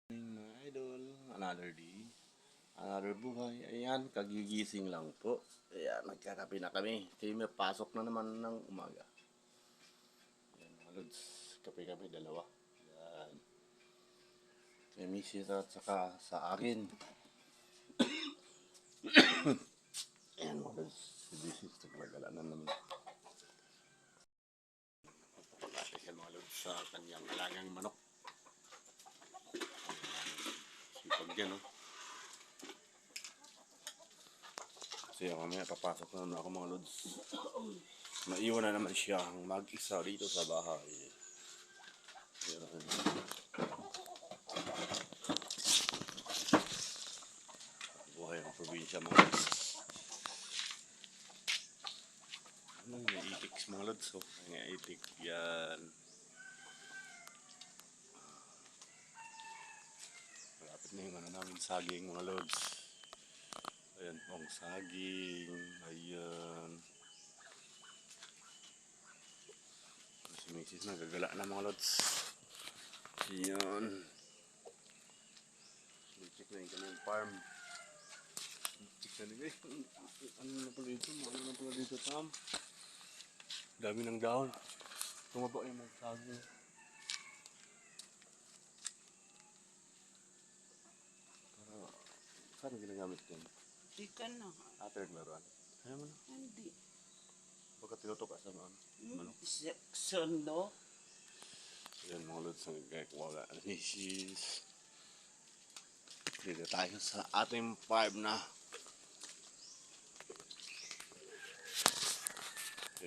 Mga idol, another day, another buhay. Ayan, kagigising lang po. Ayan, nagkakape na kami. Kaya may pasok na naman ng umaga. Ayan mga lods, kape-kape dalawa. Ayan. Kay Mrs. at saka sa akin. Ayan mga lods, si Mrs. naglagala na naman. Papakate siya mga lods sa kanyang alagang manok. Sipag yan, no? Kasi mamaya papasok na naman ako mga lods. Naiwan na naman siyang mag-isa dito sa bahay. Ayan. Buhay ang probinsya mga lods. May itik mga lods. Oh. May itik yan. Malapit na yung ano namin saging mga lods. Ayan pong saging. Ayan. Si Mrs. nagagala na mga lods. Ayan. Check na yung kanyang farm. Check na nila. Ano na pala dito? Ano na pala dito, Tam? Dami ng dahon. Tumaba yung mga saging. Saan ginagamit yan? Ikan na. After naglaruan. Ayaw mo na. Hindi. Baka tinutok ka sa ano? Manok. Sondo. Yan mga lods ng gagawala. Anisis. Dito tayo sa ating farm na.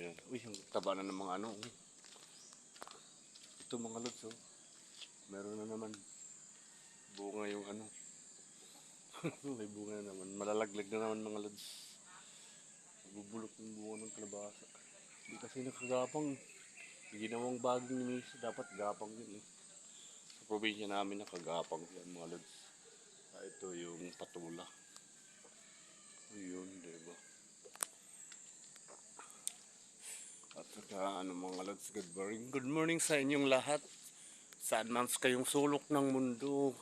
Ayan. Uy, ang taba na ng mga ano. Ito mga lods oh. Meron na naman. Bunga yung ano. May bunga na naman. Malalaglag na naman mga lods. Bubulok yung bunga ng kalabasa. Hindi kasi nakagapang. Ginawang baging ni Misa. Dapat gapang yun eh. Sa probinsya namin nakagapang yan mga lods. Ito yung patula. Ayun, diba? At saka ano mga lods, good morning sa inyong lahat. Saan man kayong sulok ng mundo.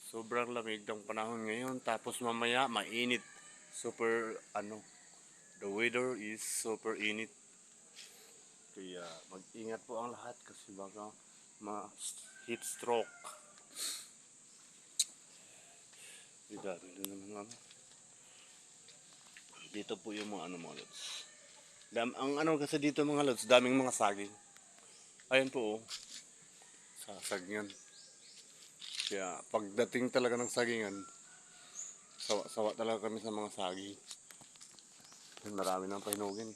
Sobrang lamig ng panahon ngayon. Tapos mamaya mainit. Super ano. The weather is super init. Kaya mag-ingat po ang lahat kasi baka ma-heat stroke. Dito po yung mga ano mga lods. Ang ano kasi dito mga lods, daming mga saging. Ayan po oh. Sasag yan. Kaya pagdating talaga ng sagingan, sawa talaga kami sa mga saging. Marami nang pahinugin.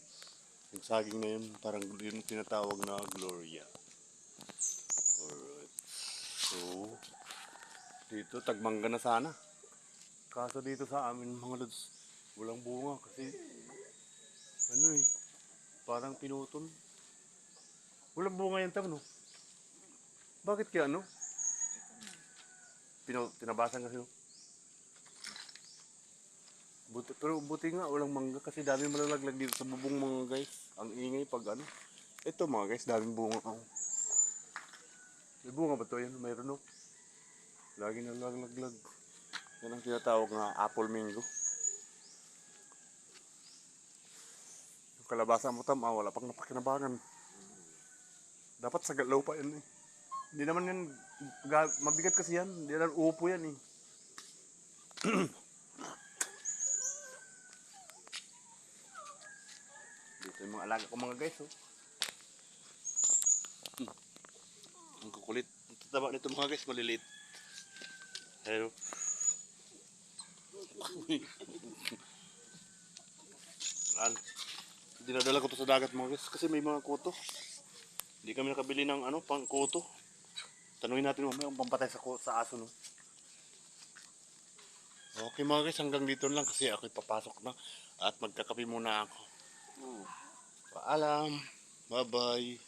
Yung saging na yun, parang yun tinatawag na Gloria. Alright. So, dito tagmangga na sana. Kaso dito sa amin mga lods, walang bunga kasi ano eh, parang pinutol. Walang bunga yan tam no? Bakit kaya ano? Tinabasan kasi no? Pero buti nga walang mangga kasi dami malalaglag dito sa bubong mga guys. Ang ingay pag ano. Ito mga guys, daming bunga ako. May bunga ba ito yan? Mayroon no? Lagi nalaglag. Yan ang tinatawag na apple mango. Yung kalabasa mo tam, wala pang napakinabangan. Dapat sa galaw pa yan eh. Hindi naman yan, mabigat kasi yan. Hindi naman upo yan eh. Dito yung mga alaga ko mga guys oh. Ang kukulit. Ang tataba nito mga guys, maliliit. Hello. Dinadala ko to sa dagat mga guys kasi may mga kuto. Hindi kami nakabili ng ano, pang kuto. Tanungin natin mamaya kung pampatay sa aso no. Okay mga guys, hanggang dito lang kasi ako'y papasok na at magkakape muna ako. Paalam. Bye bye.